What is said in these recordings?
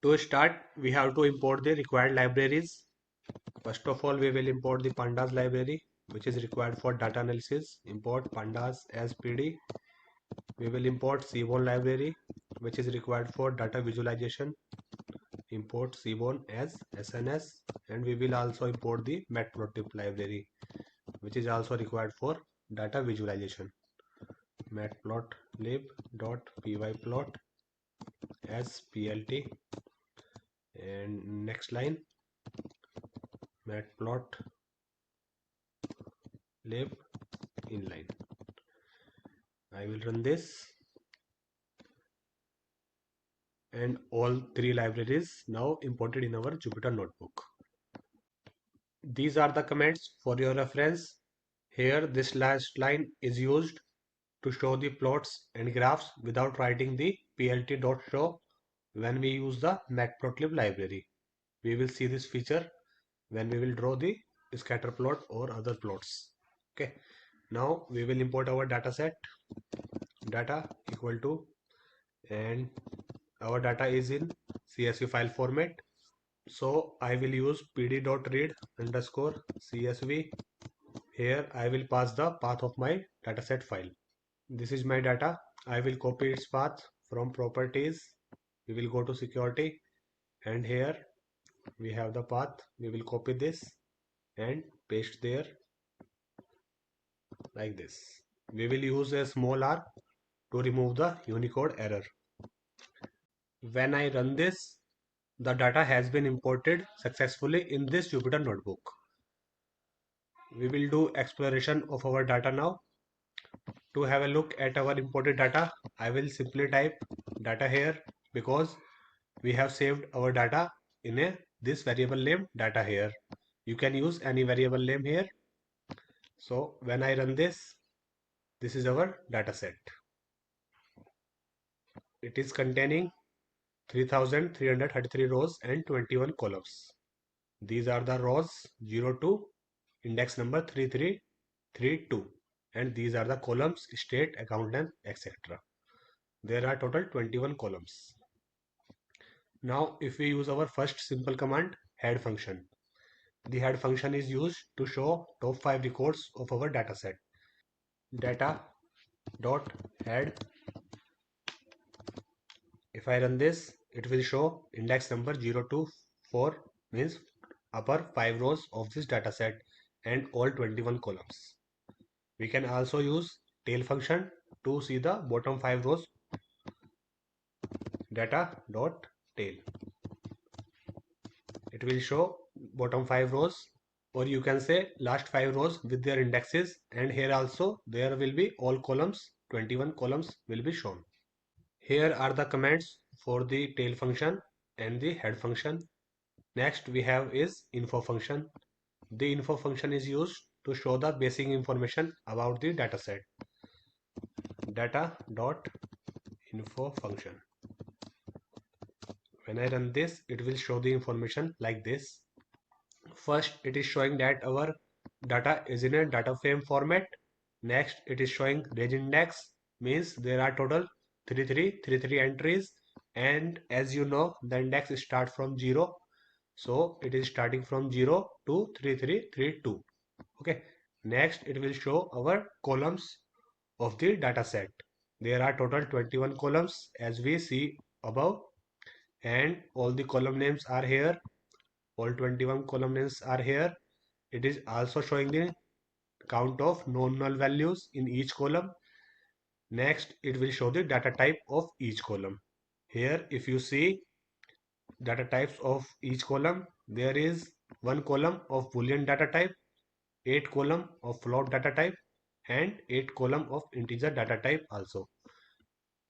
To start, we have to import the required libraries. First of all, we will import the pandas library, which is required for data analysis. Import pandas as PD. We will import seaborn library, which is required for data visualization. Import seaborn as SNS, and we will also import the matplotlib library, which is also required for data visualization. matplotlib.pyplot as plt, and next line matplotlib inline. I will run this, and all three libraries now imported in our Jupyter notebook. These are the comments for your reference. Here this last line is used to show the plots and graphs without writing the plt.show when we use the matplotlib library. We will see this feature when we will draw the scatter plot or other plots. Okay, now we will import our data set. Data equal to, and our data is in CSV file format. So I will use pd.read underscore CSV. Here I will pass the path of my dataset file. This is my data. I will copy its path from properties. We will go to security, and here we have the path. We will copy this and paste there like this. We will use a small r to remove the Unicode error. When I run this, the data has been imported successfully in this Jupyter notebook. We will do exploration of our data now. To have a look at our imported data, I will simply type data here because we have saved our data in this variable name data here. You can use any variable name here. So when I run this, this is our data set. It is containing 3333 rows and 21 columns. These are the rows 0 to index number 3332, and these are the columns state, account name, etc. There are total 21 columns. Now if we use our first simple command, head function. The head function is used to show top 5 records of our dataset. Data dot head. If I run this, it will show index number 0 to 4, means upper 5 rows of this dataset and all 21 columns. We can also use tail function to see the bottom 5 rows. Data dot tail. It will show bottom 5 rows, or you can say last 5 rows with their indexes, and here also there will be all columns, 21 columns will be shown. Here are the commands for the tail function and the head function. Next we have is info function. The info function is used to show the basic information about the dataset. Data dot info function. When I run this, it will show the information like this. First, it is showing that our data is in a data frame format. Next, it is showing range index, means there are total 3333 entries, and as you know, the index start from 0, so it is starting from 0 to 3332. Okay, next it will show our columns of the data set. There are total 21 columns as we see above, and all the column names are here. All 21 column names are here. It is also showing the count of non-null values in each column. Next, it will show the data type of each column. Here, if you see data types of each column, there is one column of Boolean data type, 8 column of float data type, and 8 column of integer data type also.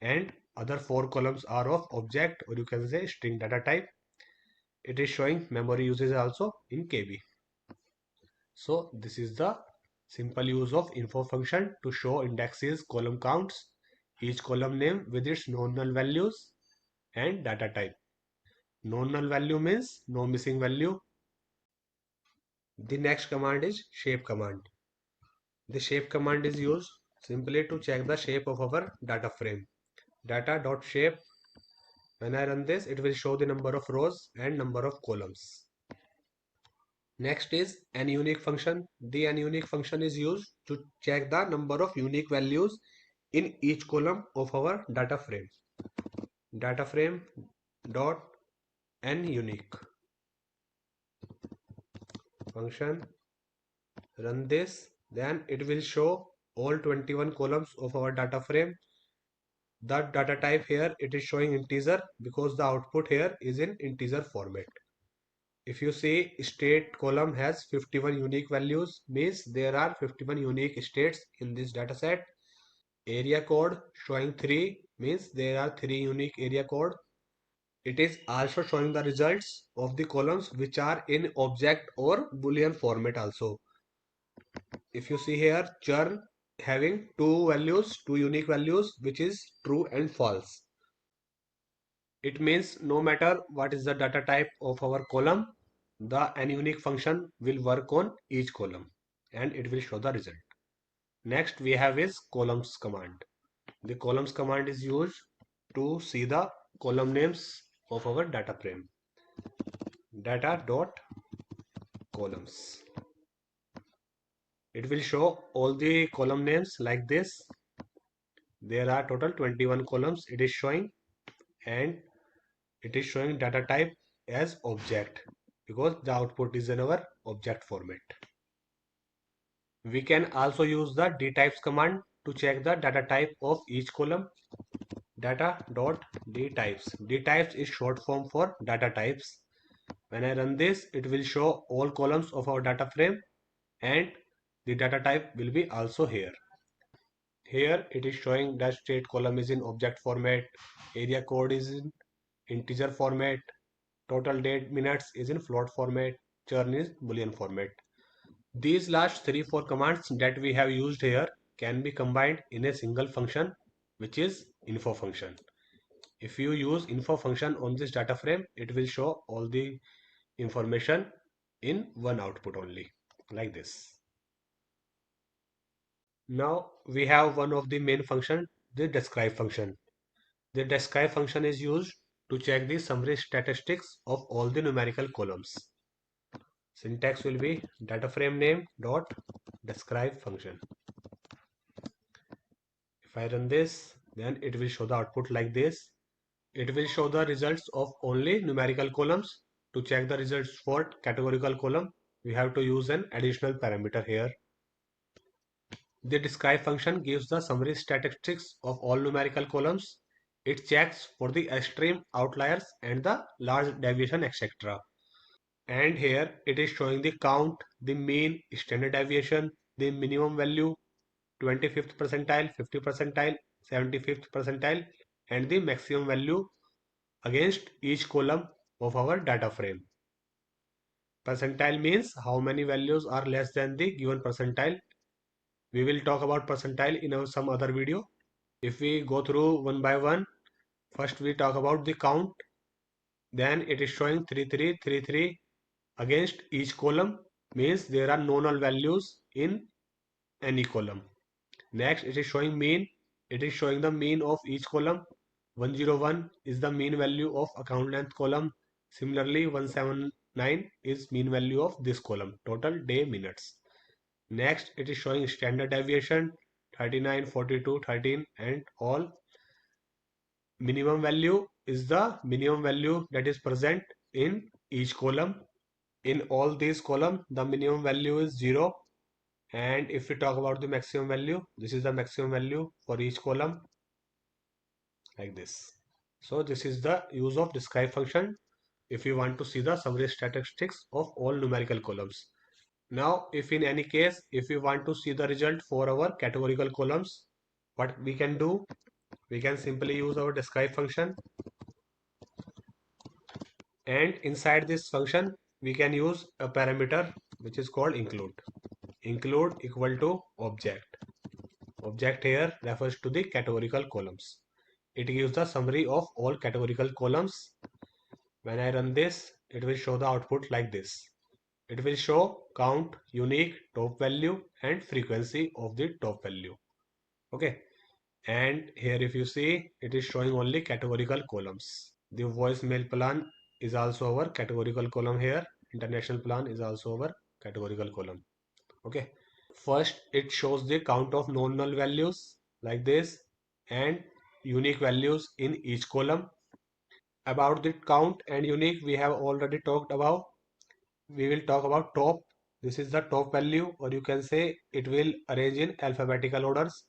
And other 4 columns are of object, or you can say string data type. It is showing memory usage also in KB. So this is the simple use of info function to show indexes, column counts, each column name with its non-null values and data type. Non-null value means no missing value. The next command is shape command. The shape command is used simply to check the shape of our data frame. Data.shape. When I run this, it will show the number of rows and number of columns. Next is an unique function. The an unique function is used to check the number of unique values in each column of our data frame. Data frame dot n unique function. Run this, then it will show all 21 columns of our data frame. The data type here, it is showing integer because the output here is in integer format. If you see state column has 51 unique values, means there are 51 unique states in this data set. Area code showing 3 means there are 3 unique area code. It is also showing the results of the columns which are in object or boolean format also. If you see here, churn having two unique values, which is true and false. It means no matter what is the data type of our column, the unique function will work on each column and it will show the result. Next we have is columns command. The columns command is used to see the column names of our data frame. Data dot columns. It will show all the column names like this. There are total 21 columns it is showing, and it is showing data type as object because the output is in our object format. We can also use the dtypes command to check the data type of each column. Data dot dtypes. Dtypes is short form for data types. When I run this, it will show all columns of our data frame and the data type will be also here. Here it is showing that state column is in object format, area code is in integer format, total date minutes is in float format, churn is boolean format. These last 3-4 commands that we have used here can be combined in a single function, which is info function. If you use info function on this data frame, it will show all the information in one output only, like this. Now we have one of the main function, the describe function. The describe function is used to check the summary statistics of all the numerical columns. Syntax will be data frame name dot describe function. If I run this, then it will show the output like this. It will show the results of only numerical columns. To check the results for categorical column, we have to use an additional parameter here. The describe function gives the summary statistics of all numerical columns. It checks for the extreme outliers and the large deviation, etc. And here it is showing the count, the mean, standard deviation, the minimum value, 25th percentile, 50 percentile, 75th percentile, and the maximum value against each column of our data frame. Percentile means how many values are less than the given percentile. We will talk about percentile in some other video. If we go through one by one, first we talk about the count. Then it is showing 3333 against each column, means there are no null values in any column. Next it is showing mean. It is showing the mean of each column. 101 is the mean value of account length column. Similarly 179 is mean value of this column, total day minutes. Next it is showing standard deviation 39, 42, 13 and all. Minimum value is the minimum value that is present in each column. In all these columns the minimum value is 0, and if we talk about the maximum value, this is the maximum value for each column, like this. So this is the use of describe function if you want to see the summary statistics of all numerical columns. Now if in any case if we want to see the result for our categorical columns, what we can do, we can simply use our describe function, and inside this function we can use a parameter which is called include. Include equal to object. Object here refers to the categorical columns. It gives the summary of all categorical columns. When I run this, it will show the output like this. It will show count, unique, top value and frequency of the top value. Okay. And here if you see, it is showing only categorical columns. The voicemail plan is also our categorical column here. International plan is also our categorical column. Okay. First, it shows the count of non-null values like this and unique values in each column. About the count and unique, we have already talked about. We will talk about top. This is the top value, or you can say it will arrange in alphabetical orders.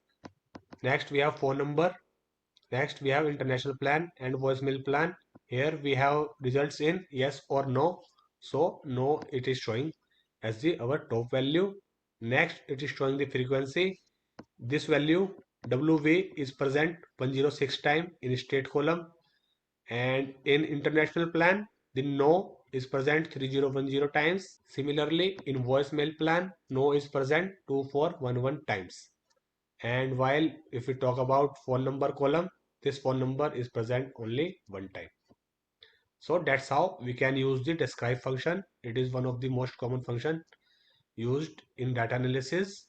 Next, we have phone number. Next, we have international plan and voicemail plan. Here we have results in yes or no. So no, it is showing as the our top value. Next, it is showing the frequency. This value WV is present 106 time in state column, and in international plan the no is present 3010 times. Similarly, in voicemail plan no is present 2411 times. And while if we talk about phone number column, this phone number is present only one time. So that's how we can use the describe function. It is one of the most common function used in data analysis.